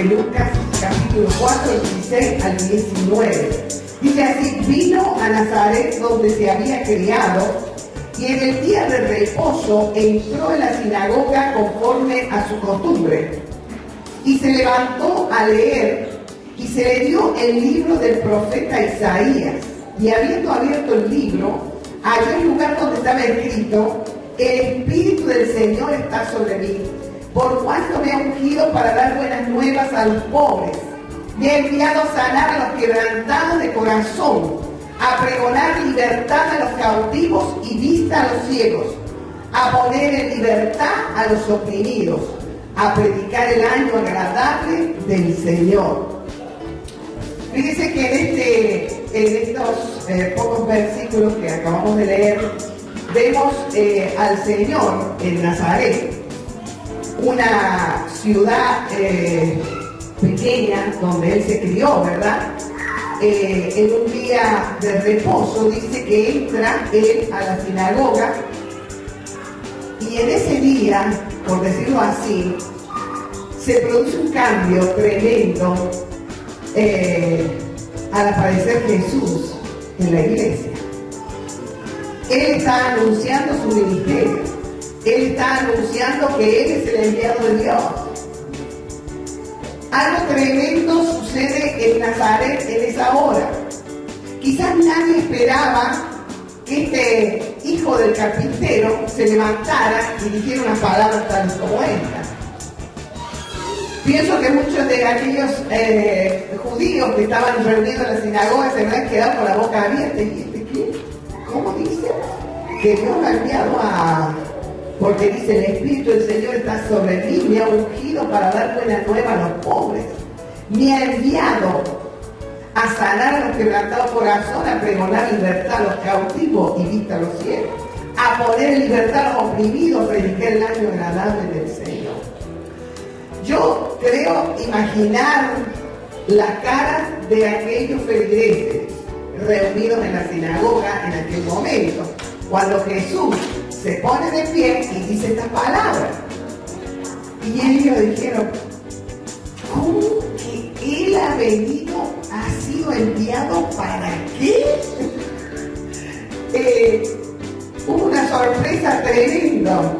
de Lucas capítulo 4, 16 al 19. Dice así: vino a Nazaret donde se había criado, y en el día de reposo entró en la sinagoga conforme a su costumbre, y se levantó a leer, y se le dio el libro del profeta Isaías, y habiendo abierto el libro, halló el lugar donde estaba escrito: el Espíritu del Señor está sobre mí, por cuanto me ha ungido para dar buenas nuevas a los pobres, me ha enviado a sanar a los quebrantados de corazón, a pregonar libertad a los cautivos y vista a los ciegos, a poner en libertad a los oprimidos, a predicar el año agradable del Señor. Fíjense que en estos pocos versículos que acabamos de leer, vemos al Señor en Nazaret, una ciudad pequeña donde Él se crió, ¿verdad? En un día de reposo dice que entra Él a la sinagoga, y en ese día, por decirlo así, se produce un cambio tremendo al aparecer Jesús en la iglesia. Él está anunciando su ministerio. Él está anunciando que Él es el enviado de Dios. Algo tremendo sucede en Nazaret en esa hora. Quizás nadie esperaba que este hijo del carpintero se levantara y dijera unas palabras tan como estas. Pienso que muchos de aquellos judíos que estaban reunidos en la sinagoga se habían quedado con la boca abierta. ¿Y este qué? ¿Cómo dice? Que Dios me ha enviado a... Porque dice: el Espíritu del Señor está sobre mí, me ha ungido para dar buena nueva a los pobres, me ha enviado a sanar a los quebrantados corazón, a pregonar libertad a los cautivos y vista a los ciegos, a poner en libertad a los oprimidos, a predicar el año agradable del Señor. Yo creo imaginar la cara de aquellos feligreses reunidos en la sinagoga en aquel momento, cuando Jesús se pone de pie y dice estas palabras. Y ellos dijeron: ¿cómo que Él ha venido, ha sido enviado para qué? Hubo una sorpresa tremenda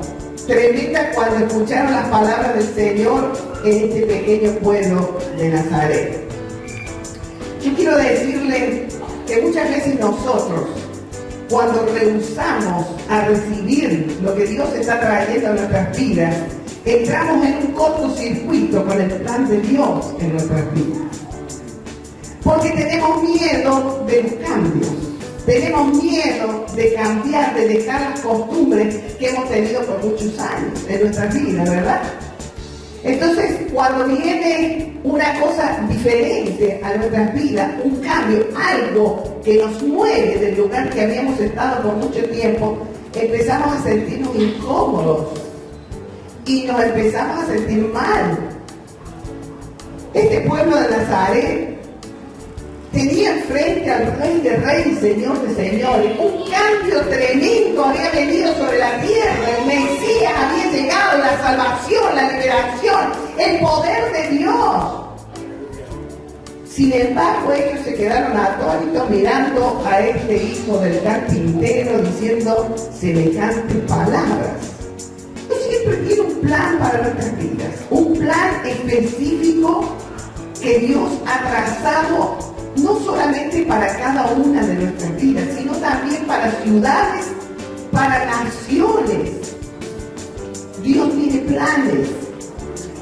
cuando escucharon las palabras del Señor en este pequeño pueblo de Nazaret. Yo quiero decirles que muchas veces nosotros, cuando rehusamos a recibir lo que Dios está trayendo a nuestras vidas, entramos en un cortocircuito con el plan de Dios en nuestras vidas. Porque tenemos miedo de los cambios, tenemos miedo de cambiar, de dejar las costumbres que hemos tenido por muchos años en nuestras vidas, ¿verdad? Entonces, cuando viene una cosa diferente a nuestras vidas, un cambio, algo que nos mueve del lugar que habíamos estado por mucho tiempo, empezamos a sentirnos incómodos y nos empezamos a sentir mal. Este pueblo de Nazaret tenía enfrente al Rey de Reyes y Señor de Señores. Un cambio tremendo había venido sobre la tierra. El Mesías había llegado, la salvación, la liberación, el poder de Dios. Sin embargo, ellos se quedaron atónitos mirando a este hijo del carpintero diciendo semejantes palabras. Dios siempre tiene un plan para nuestras vidas, un plan específico que Dios ha trazado no solamente para cada una de nuestras vidas, sino también para ciudades, para naciones. Dios tiene planes,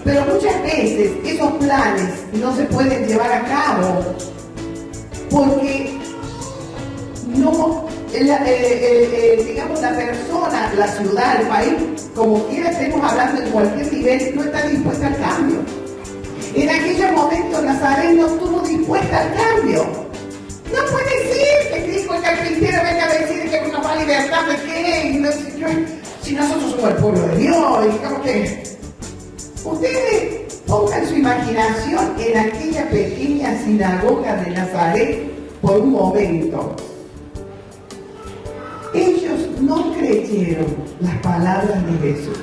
pero muchas veces esos planes no se pueden llevar a cabo porque no, digamos, la persona, la ciudad, el país, como quiera estemos hablando en cualquier nivel, no está dispuesta al cambio. En aquellos momentos Nazaret no estuvo dispuesta al cambio. No puede ser que dijo el carpintero venga a decir que nos va a libertar de qué. No, si nosotros somos el pueblo de Dios, y digamos que ustedes pongan su imaginación en aquella pequeña sinagoga de Nazaret por un momento. Ellos no creyeron las palabras de Jesús.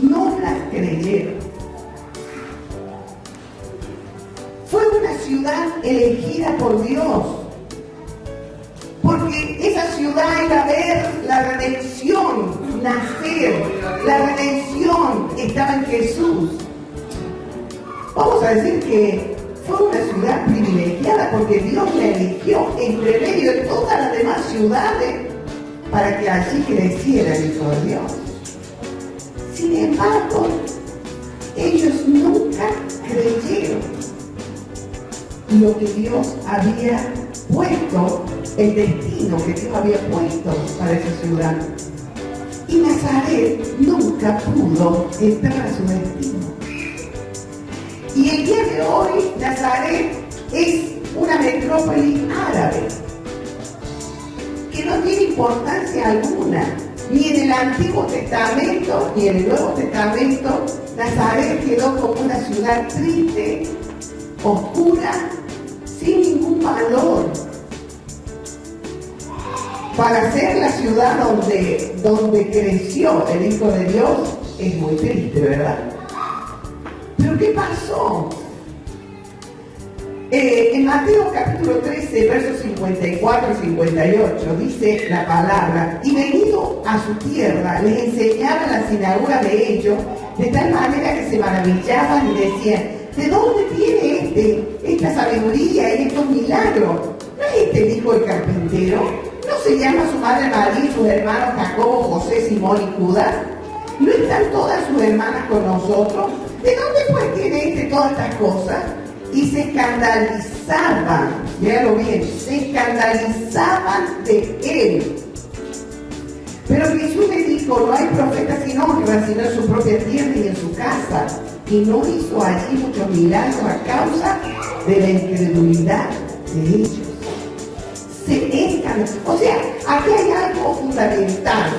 No las creyeron. ciudad elegida por Dios. Porque esa ciudad iba a ver la redención nacer. La redención estaba en Jesús. Vamos a decir que fue una ciudad privilegiada porque Dios la eligió entre medio de todas las demás ciudades para que allí creciera el Hijo de Dios. Sin embargo, ellos nunca creyeron lo que Dios había puesto, el destino que Dios había puesto para esa ciudad. Y Nazaret nunca pudo entrar a su destino. Y el día de hoy, Nazaret es una metrópoli árabe que no tiene importancia alguna, ni en el Antiguo Testamento, ni en el Nuevo Testamento. Nazaret quedó como una ciudad triste, oscura, sin ningún valor. Para ser la ciudad donde creció el Hijo de Dios, es muy triste, ¿verdad? ¿Pero qué pasó? En Mateo capítulo 13, versos 54 y 58, dice la palabra: y venido a su tierra, les enseñaba en la sinagoga de ellos, de tal manera que se maravillaban y decían: ¿de dónde tiene esta sabiduría y estos milagros? ¿No es este el hijo del carpintero? ¿No se llama su madre María y sus hermanos Jacobo, José, Simón y Judas? ¿No están todas sus hermanas con nosotros? ¿De dónde pues tiene todas estas cosas? Y se escandalizaban, véalo bien, se escandalizaban de él. Pero Jesús le dijo: no hay profeta sin honra, sino en su propia tierra y en su casa. Y no hizo allí muchos milagros a causa de la incredulidad de ellos. Se escandalizaban. O sea, aquí hay algo fundamental.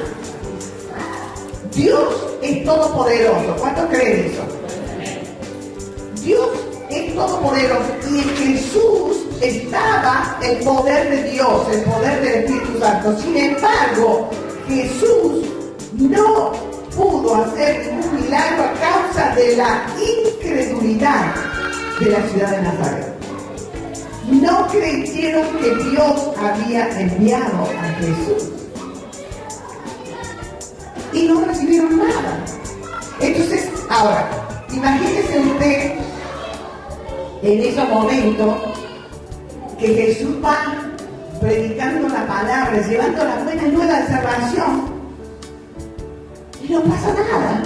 Dios es todopoderoso. ¿Cuántos creen eso? Dios es todopoderoso, y en Jesús estaba el poder de Dios, el poder del Espíritu Santo. Sin embargo, Jesús no pudo hacer ningún milagro a causa de la incredulidad de la ciudad de Nazaret. No creyeron que Dios había enviado a Jesús y no recibieron nada. Entonces, ahora, imagínese usted en esos momentos que Jesús va predicando la palabra, llevando las buenas nuevas de salvación, y no pasa nada.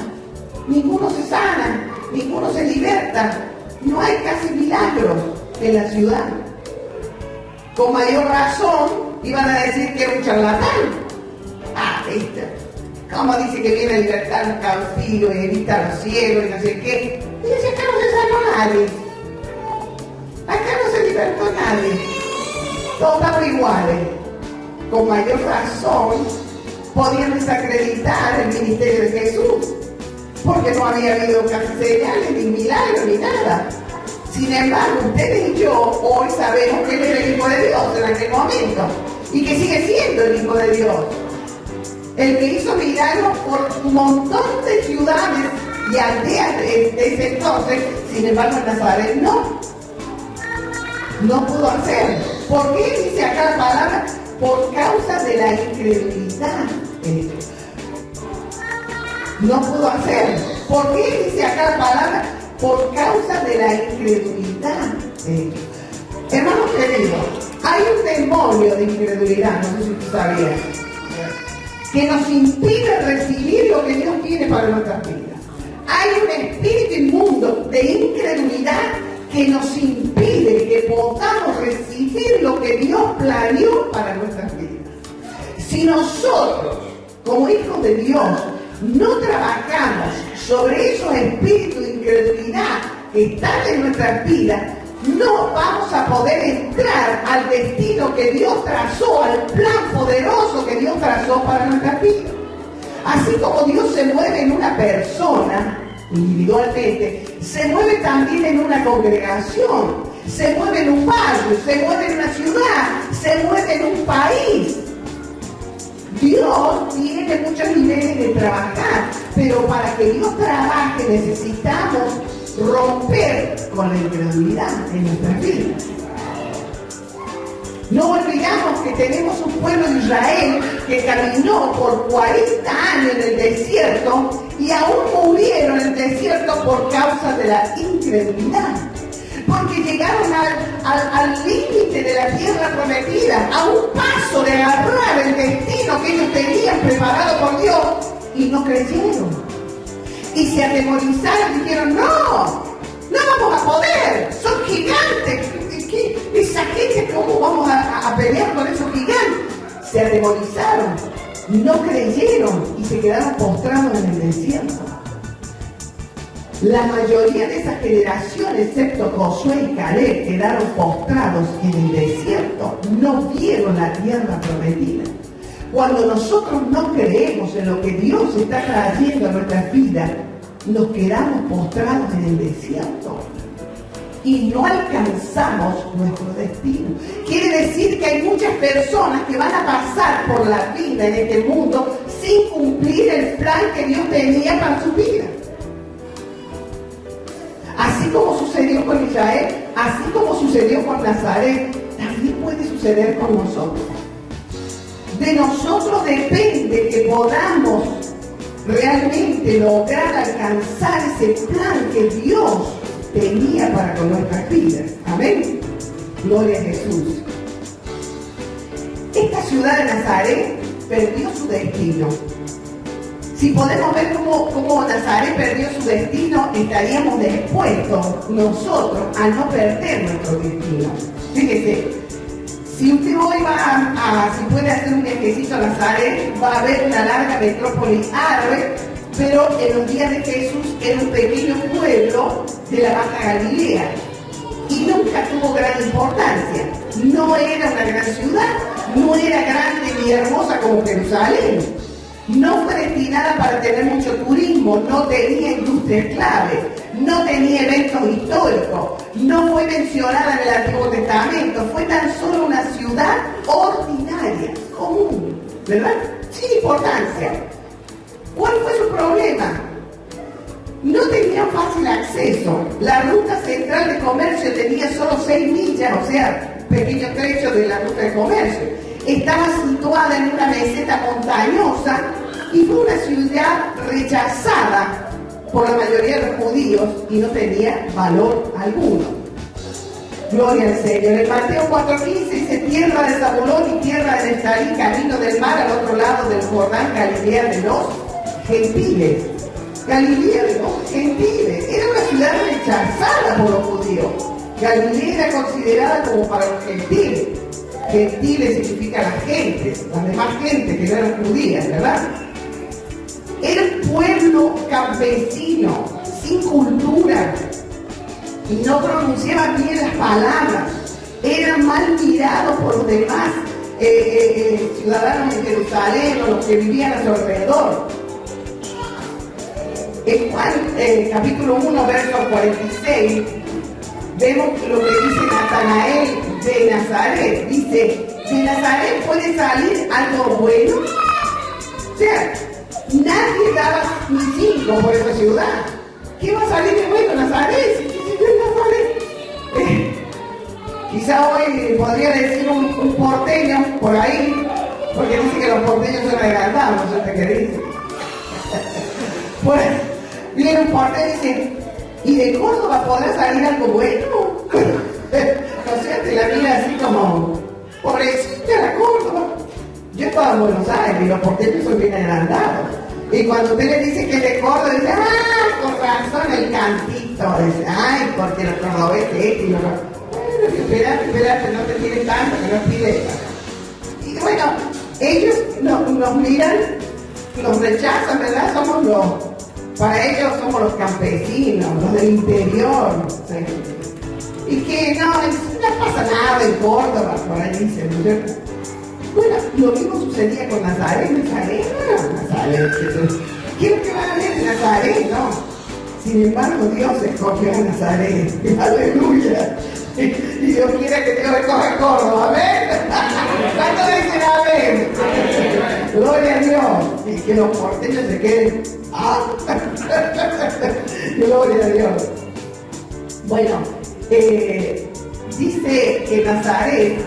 Ninguno se sana, ninguno se liberta, no hay casi milagros en la ciudad. Con mayor razón iban a decir que era un charlatán. ¿Viste? ¿Cómo dice que viene a libertar a un cautivo y evita a los ciegos y no sé qué? Y dice: acá no se sanó nadie. Acá no se libertó nadie. Todos estaban iguales. Con mayor razón podían desacreditar el ministerio de Jesús, porque no había habido casi señales, ni milagros, ni nada. Sin embargo, ustedes y yo hoy sabemos que Él es el Hijo de Dios en aquel momento, y que sigue siendo el Hijo de Dios. El que hizo milagros por un montón de ciudades y aldeas de ese entonces. Sin embargo, en Nazaret no pudo hacer. ¿Por qué dice acá la palabra? Por causa de la incredulidad. No pudo hacer. ¿Por qué dice acá la palabra? Por causa de la incredulidad. Hermanos queridos, hay un demonio de incredulidad, no sé si tú sabías, que nos impide recibir lo que Dios tiene para nuestras vidas. Hay un espíritu inmundo de incredulidad que nos impide que podamos recibir lo que Dios planeó para nuestras vidas. Si nosotros, como hijos de Dios, no trabajamos sobre esos espíritus de incredulidad que están en nuestras vidas, no vamos a poder entrar al destino que Dios trazó, al plan poderoso que Dios trazó para nuestras vidas. Así como Dios se mueve en una persona individualmente, se mueve también en una congregación, se mueve en un barrio, se mueve en una ciudad, se mueve en un país. Dios tiene muchos niveles de trabajar, pero para que Dios trabaje necesitamos romper con la incredulidad en nuestras vidas. No olvidamos que tenemos un pueblo de Israel que caminó por 40 años en el desierto y aún murieron en el desierto por causa de la incredulidad. Porque llegaron al límite de la tierra prometida, a un paso de agarrar el destino que ellos tenían preparado por Dios y no creyeron. Y se atemorizaron y dijeron, no vamos a poder, son gigantes. Esa gente, ¿cómo vamos a pelear con esos gigantes? Se atemorizaron, no creyeron y se quedaron postrados en el desierto. La mayoría de esa generación, excepto Josué y Caleb, quedaron postrados en el desierto, no vieron la tierra prometida. Cuando nosotros no creemos en lo que Dios está trayendo a nuestras vidas, nos quedamos postrados en el desierto y no alcanzamos nuestro destino. Quiere decir que hay muchas personas que van a pasar por la vida en este mundo sin cumplir el plan que Dios tenía para su vida. Así como sucedió con Israel, así como sucedió con Nazaret, también puede suceder con nosotros. De nosotros depende que podamos realmente lograr alcanzar ese plan que Dios tenía para con nuestras vidas. Amén. Gloria a Jesús. Esta ciudad de Nazaret perdió su destino. Si podemos ver cómo Nazaret perdió su destino, estaríamos dispuestos nosotros a no perder nuestro destino. Fíjese, si usted hoy si puede hacer un viajecito a Nazaret, va a ver una larga metrópoli árabe, pero en los días de Jesús era un pequeño pueblo de la Baja Galilea y nunca tuvo gran importancia. No era una gran ciudad, no era grande ni hermosa como Jerusalén. No fue destinada para tener mucho turismo, no tenía industria clave, no tenía eventos históricos, no fue mencionada en el Antiguo Testamento, fue tan solo una ciudad ordinaria, común, ¿verdad? Sin importancia. ¿Cuál fue su problema? No tenía fácil acceso. La ruta central de comercio tenía solo 6 millas, o sea, pequeño trecho de la ruta de comercio. Estaba situada en una meseta montañosa y fue una ciudad rechazada por la mayoría de los judíos y no tenía valor alguno. Gloria al Señor. En Mateo 4:15 dice: tierra de Zabulón y tierra de Neftalí, camino del mar al otro lado del Jordán, Galilea de los gentiles. Galilea de los gentiles. Era una ciudad rechazada por los judíos. Galilea era considerada como para los gentiles. Gentiles significa las gentes, las demás gentes que no eran judías, ¿verdad? Era un pueblo campesino, sin cultura, y no pronunciaban bien las palabras. Eran mal mirados por los demás ciudadanos de Jerusalén o los que vivían a su alrededor. En Juan capítulo 1, verso 46, vemos lo que dice Natanael de Nazaret. Dice: ¿de Nazaret puede salir algo bueno? O sea, nadie daba ni 5 por esa ciudad. ¿Qué va a salir de bueno Nazaret? Si es Nazaret. Quizá hoy podría decir un porteño por ahí, porque dice que los porteños son agrandados, no sé usted qué dice. Pues viene un porteño y dice: ¿y de Córdoba podrá salir algo bueno? O sea, te la mira así como, pobrecita la Córdoba. Yo estaba en Buenos Aires y los porteños son bien agrandados. Y cuando usted le dice que es de Córdoba, dice: ¡ah, con razón el cantito! Dice: ¡ay, porque los cordobeses y los... Bueno, espérate, no te piden tanto, que no piden. Y bueno, ellos nos miran, nos rechazan, ¿verdad? Para ellos somos los campesinos, los del interior. ¿Sí? Y que no pasa nada en Córdoba, por ahí dicen, ¿no es cierto? Bueno, lo mismo sucedía con Nazaret. Nazaret. ¿Quién que van a ver de Nazaret? No. Sin embargo, Dios escogió a Nazaret. ¡Aleluya! Y Dios quiere que Dios recoja Córdoba. ¿Amén? ¿Cuántos dicen amén? Gloria a Dios. Y que los porteños se queden. Gloria a Dios. Bueno, dice que Nazaret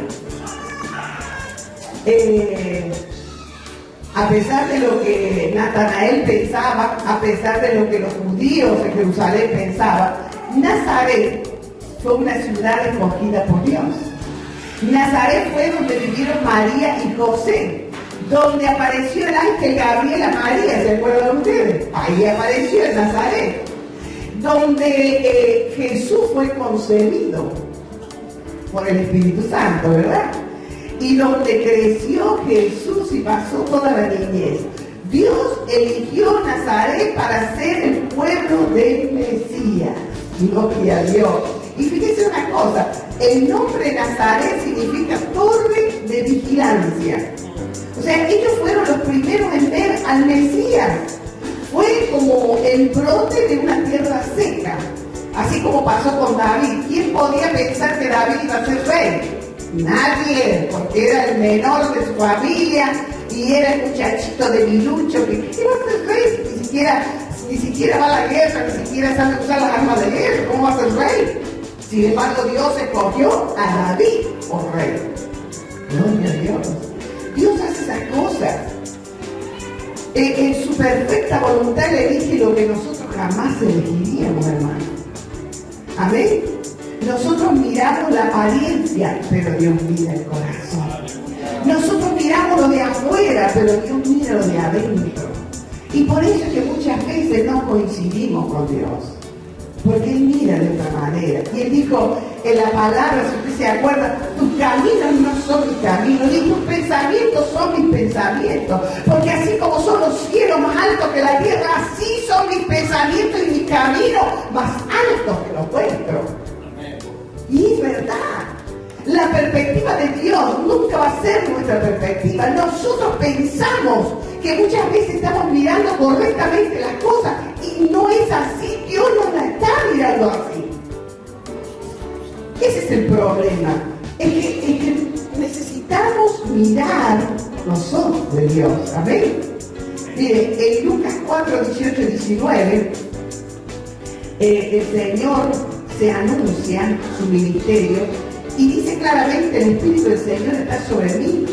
A pesar de lo que Natanael pensaba, a pesar de lo que los judíos de Jerusalén pensaban, Nazaret fue una ciudad escogida por Dios. Nazaret fue donde vivieron María y José, donde apareció el ángel Gabriel a María, ¿se acuerdan ustedes? Ahí apareció en Nazaret, donde Jesús fue concebido por el Espíritu Santo, ¿verdad? Y donde creció Jesús y pasó toda la niñez. Dios eligió Nazaret para ser el pueblo del Mesías. Gloria a Dios. Y fíjense una cosa, el nombre Nazaret significa torre de vigilancia. O sea, ellos fueron los primeros en ver al Mesías. Fue como el brote de una tierra seca, así como pasó con David. ¿Quién podía pensar que David iba a ser rey? Nadie, porque era el menor de su familia y era el muchachito de Milucho, que ¿qué va a ser rey? Ni siquiera va a la guerra, ni siquiera sabe usar las armas de guerra. ¿Cómo va a ser rey? Sin embargo, Dios escogió a David por rey. Gloria a Dios. Dios hace esas cosas. En su perfecta voluntad le elige lo que nosotros jamás elegiríamos, hermano. Amén. Nosotros miramos la apariencia, pero Dios mira el corazón. Nosotros miramos lo de afuera, pero Dios mira lo de adentro. Y por eso es que muchas veces no coincidimos con Dios, porque Él mira de otra manera. Y Él dijo en la palabra, si usted se acuerda, tus caminos no son mis caminos, ni tus pensamientos son mis pensamientos, porque así como son los cielos más altos que la tierra, así son mis pensamientos y mis caminos más altos que los vuestros. Y es verdad. La perspectiva de Dios nunca va a ser nuestra perspectiva. Nosotros pensamos que muchas veces estamos mirando correctamente las cosas y no es así. Dios no la está mirando así. Ese es el problema. Es que necesitamos mirar los ojos de Dios. Amén. Mire, en Lucas 4, 18 y 19, el Señor se anuncia su ministerio y dice claramente: el Espíritu del Señor está sobre mí,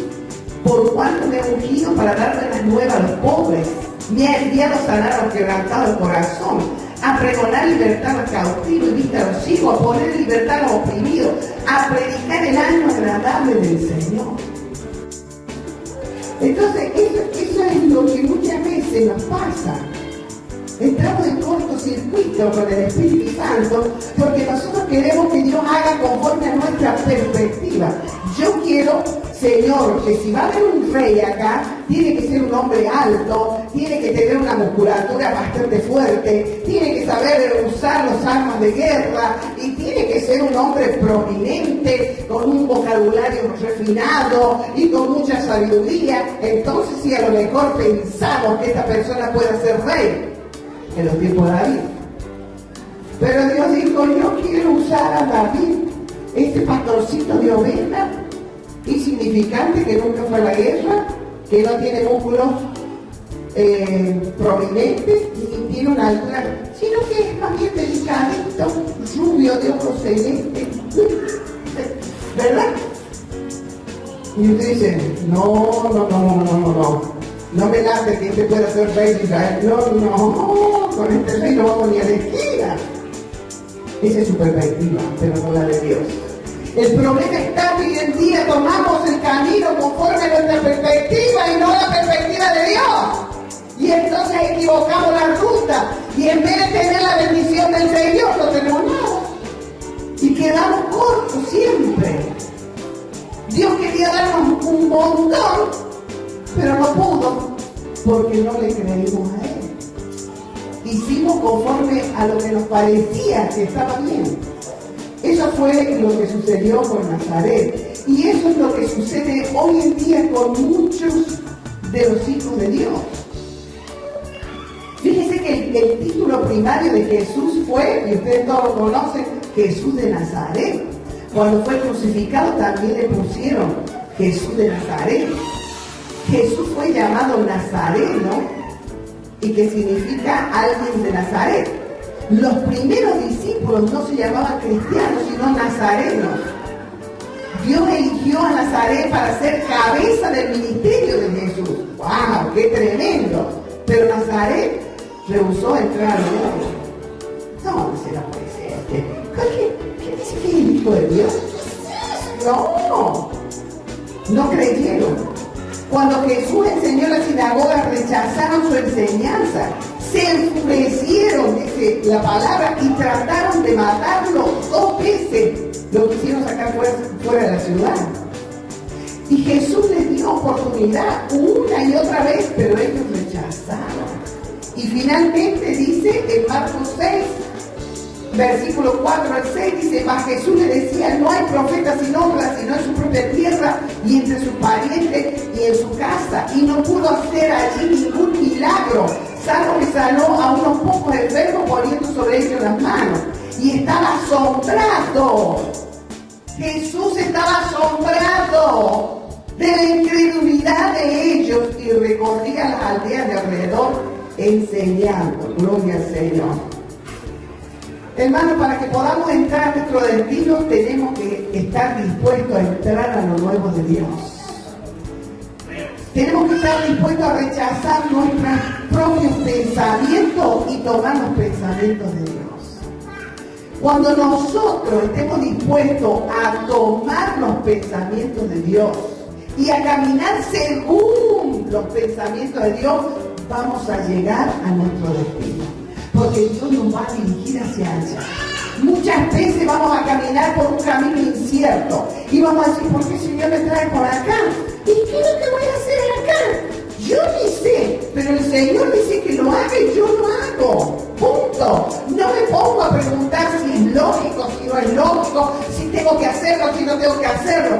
por cuanto me ha ungido para dar buenas nuevas a los pobres, me ha enviado a sanar a los quebrantados de corazón, a pregonar libertad a los cautivos y vista a los ciegos, a poner en libertad a los oprimidos, a predicar el año agradable del Señor. Entonces, eso es lo que muchas veces nos pasa. Entramos en cortocircuito con el Espíritu Santo porque nosotros queremos que Dios haga conforme a nuestra perspectiva. Yo quiero, Señor, que si va a haber un rey acá, tiene que ser un hombre alto, tiene que tener una musculatura bastante fuerte, tiene que saber usar las armas de guerra y tiene que ser un hombre prominente, con un vocabulario refinado y con mucha sabiduría. Entonces, si a lo mejor pensamos que esta persona pueda ser rey en los tiempos de David. Pero Dios dijo: yo quiero usar a David, este pastorcito de ovejas, insignificante, que nunca fue a la guerra, que no tiene músculos prominentes, ni tiene una altura, sino que es más bien delicadito, rubio, de ojos celestes, ¿verdad? Y usted dice: no me late que este pueda ser rey de Israel. No, con este rey no vamos ni a la esquina. Esa es su perspectiva, pero no la de Dios. El problema está que hoy en día tomamos el camino conforme a nuestra perspectiva y no la perspectiva de Dios. Y entonces equivocamos la ruta. Y en vez de tener la bendición del Señor, no tenemos nada. Y quedamos cortos siempre. Dios quería darnos un montón, pero no pudo, porque no le creímos a Él. Hicimos conforme a lo que nos parecía que estaba bien. Eso fue lo que sucedió con Nazaret. Y eso es lo que sucede hoy en día con muchos de los hijos de Dios. Fíjense que el título primario de Jesús fue, y ustedes todos lo conocen, Jesús de Nazaret. Cuando fue crucificado también le pusieron Jesús de Nazaret. Jesús fue llamado Nazareno, y que significa alguien de Nazaret. Los primeros discípulos no se llamaban cristianos, sino nazarenos. Dios eligió a Nazaret para ser cabeza del ministerio de Jesús. ¡Wow! ¡Qué tremendo! Pero Nazaret rehusó entrar al mundo. No, dice la policía. ¿Qué dice que es el Hijo de Dios? No creyeron. Cuando Jesús enseñó en la sinagoga, rechazaron su enseñanza. Se enfurecieron, dice la palabra, y trataron de matarlo 2 veces. Lo quisieron sacar fuera de la ciudad. Y Jesús les dio oportunidad una y otra vez, pero ellos rechazaron. Y finalmente dice en Marcos 6, versículo 4 al 6, dice: mas Jesús le decía: no hay profeta sin honra, sino en su propia tierra y entre sus parientes y en su casa. Y no pudo hacer allí ningún milagro, salvo que sanó a unos pocos enfermos poniendo sobre ellos las manos. Y estaba asombrado. Jesús estaba asombrado de la incredulidad de ellos y recorría las aldeas de alrededor enseñando. Gloria al Señor. Hermanos, para que podamos entrar a nuestro destino, tenemos que estar dispuestos a entrar a lo nuevo de Dios. Tenemos que estar dispuestos a rechazar nuestros propios pensamientos y tomar los pensamientos de Dios. Cuando nosotros estemos dispuestos a tomar los pensamientos de Dios y a caminar según los pensamientos de Dios, vamos a llegar a nuestro destino. Porque Dios nos va a dirigir hacia allá. Muchas veces vamos a caminar por un camino incierto y vamos a decir: ¿por qué el Señor me trae por acá? ¿Y qué es lo que voy a hacer acá? Yo ni sé, pero el Señor dice que lo haga y yo lo hago. Punto. No me pongo a preguntar si es lógico, si no es lógico, si tengo que hacerlo, si no tengo que hacerlo.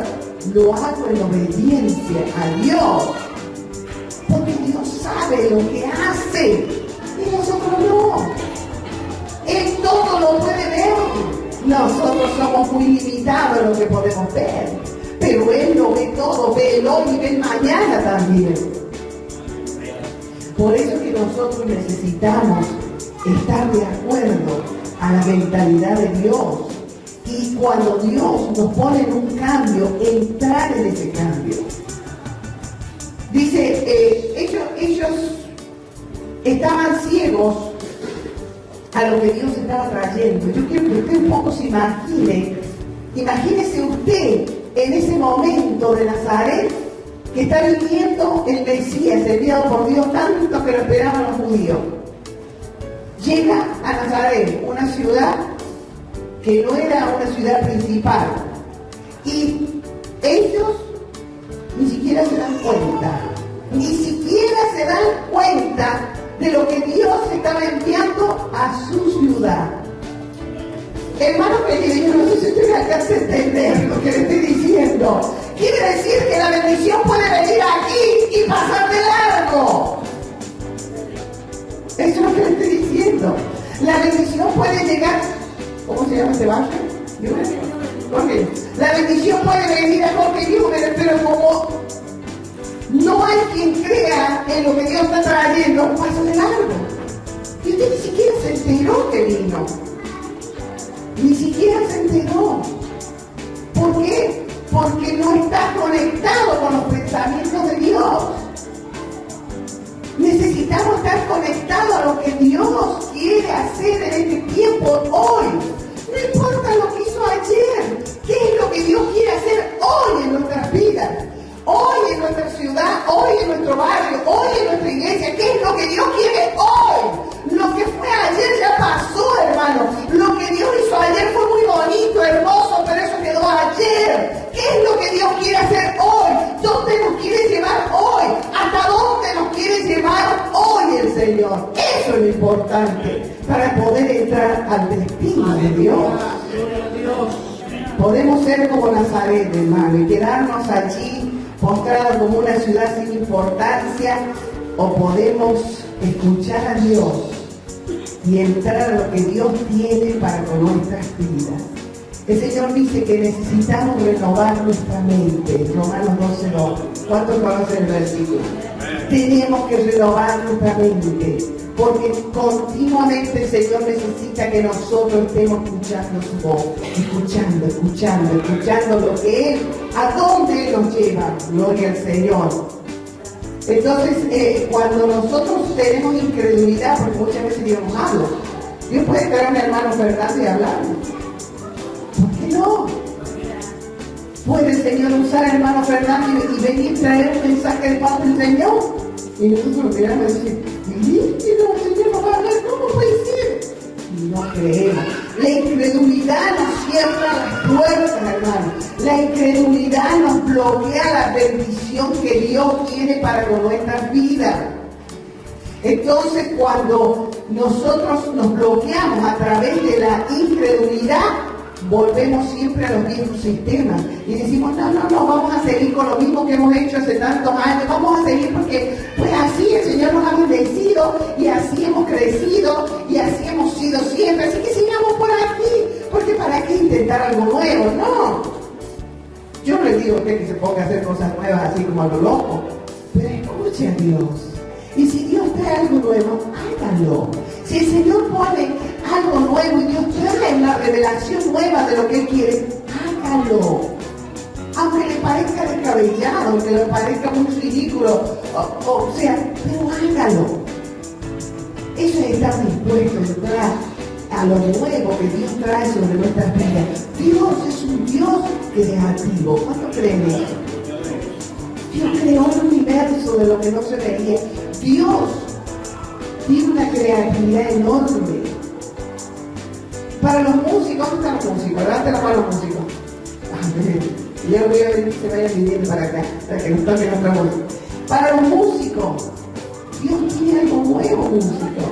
Lo hago en obediencia a Dios. Porque Dios sabe lo que hace. Y nosotros no. Él todo lo puede ver. Nosotros somos muy limitados en lo que podemos ver. Pero Él lo ve todo, ve el hoy y ve el mañana también. Por eso que nosotros necesitamos estar de acuerdo a la mentalidad de Dios. Y cuando Dios nos pone en un cambio, entrar en ese cambio. Dice, ellos estaban ciegos a lo que Dios estaba trayendo. Yo quiero que usted un poco se imagine. Imagínese usted en ese momento de Nazaret, que está viviendo el Mesías enviado por Dios, tanto que lo esperaban los judíos. Llega a Nazaret, una ciudad que no era una ciudad principal, y ellos ni siquiera se dan cuenta de lo que Dios estaba enviando a su ciudad. Hermanos queridos, no sé si usted me alcanza a entender lo que le estoy diciendo. Quiere decir que la bendición puede venir aquí y pasar de largo. Eso es lo que le estoy diciendo. La bendición puede llegar. ¿Cómo se llama este barrio? Okay. La bendición puede venir a Jorge Júner, pero como no hay quien crea en lo que Dios está trayendo, pasa de largo. Y usted ni siquiera se enteró que vino. Ni siquiera se enteró. ¿Por qué? Porque no está conectado con los pensamientos de Dios. Necesitamos estar conectados a lo que Dios quiere hacer en este tiempo, hoy. No importa lo que hizo ayer. ¿Qué es lo que Dios quiere hacer hoy en nuestras vidas? Hoy en nuestra ciudad, hoy en nuestro barrio, hoy en nuestra iglesia. ¿Qué es lo que Dios quiere hoy? Lo que fue ayer ya pasó, hermano. Lo que Dios hizo ayer fue muy bonito, hermoso, pero eso quedó ayer. ¿Qué es lo que Dios quiere hacer hoy? ¿Dónde nos quiere llevar hoy? ¿Hasta dónde nos quiere llevar hoy el Señor? Eso es lo importante para poder entrar al destino de Dios. Podemos ser como Nazaret, hermano, y quedarnos allí postrados como una ciudad sin importancia, o podemos escuchar a Dios y entrar a lo que Dios tiene para con nuestras vidas. El Señor dice que necesitamos renovar nuestra mente. Romanos 12:2. ¿Cuántos conocen el versículo? Tenemos que renovar nuestra mente, porque continuamente el Señor necesita que nosotros estemos escuchando su voz, escuchando lo que Él, a dónde Él nos lleva. Gloria al Señor. Entonces, cuando nosotros tenemos incredulidad, porque muchas veces Dios nos habla, Dios puede traer a un hermano Fernando y hablarnos. ¿Por qué no? Puede el Señor usar al hermano Fernando y venir a traer un mensaje de parte del Señor. Y nosotros miramos y decimos, no, el Señor nos va a hablar, ¿cómo puede ser? Y no creemos. La incredulidad nos cierra las puertas, hermano. La incredulidad nos bloquea la bendición que Dios tiene para con nuestras vidas. Entonces, cuando nosotros nos bloqueamos a través de la incredulidad, volvemos siempre a los viejos sistemas y decimos, no, vamos a seguir con lo mismo que hemos hecho hace tantos años, vamos a seguir porque pues así el Señor nos ha bendecido y así hemos crecido y así hemos sido siempre, así que sigamos por aquí, porque para qué intentar algo nuevo. No, yo no le digo a usted que se ponga a hacer cosas nuevas así como a lo loco, pero escuche a Dios, y si Dios trae algo nuevo, hágalo. Si el Señor pone algo nuevo y Dios trae una revelación nueva de lo que Él quiere, hágalo. Aunque le parezca descabellado, aunque le parezca muy ridículo, o sea, pero hágalo. Eso es estar dispuesto a entrar a lo nuevo que Dios trae sobre nuestras vidas. Dios es un Dios creativo. ¿Cuánto creen eso? Dios creó un universo de lo que no se veía. Dios tiene una creatividad enorme. Para los músicos, ¿dónde están los músicos? Levanten la mano los músicos. Ya voy a ver que se vayan viniendo para acá, para que nos toquen nuestra voz. Para los músicos, Dios tiene algo nuevo, músico.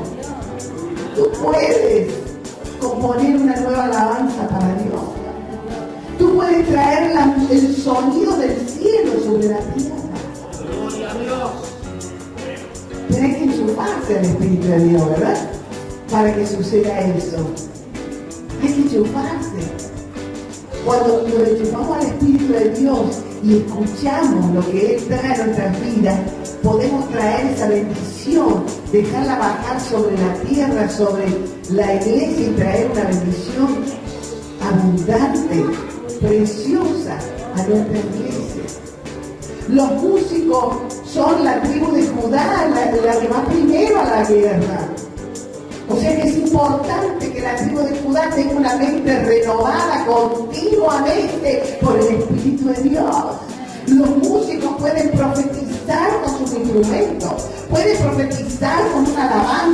Tú puedes componer una nueva alabanza para Dios. Tú puedes traer el sonido del cielo sobre la tierra. Pero hay que enchufarse al Espíritu de Dios, ¿verdad? Para que suceda eso. Hay que enchufarse. Cuando nos enchufamos al Espíritu de Dios y escuchamos lo que Él trae a nuestras vidas, podemos traer esa bendición, dejarla bajar sobre la tierra, sobre la iglesia y traer una bendición abundante, preciosa a nuestra iglesia. Los músicos son la tribu de Judá, la que va primero a la guerra. O sea que es importante que la tribu de Judá tenga una mente renovada continuamente por el Espíritu de Dios. Los músicos pueden profetizar con sus instrumentos, pueden profetizar con una alabanza,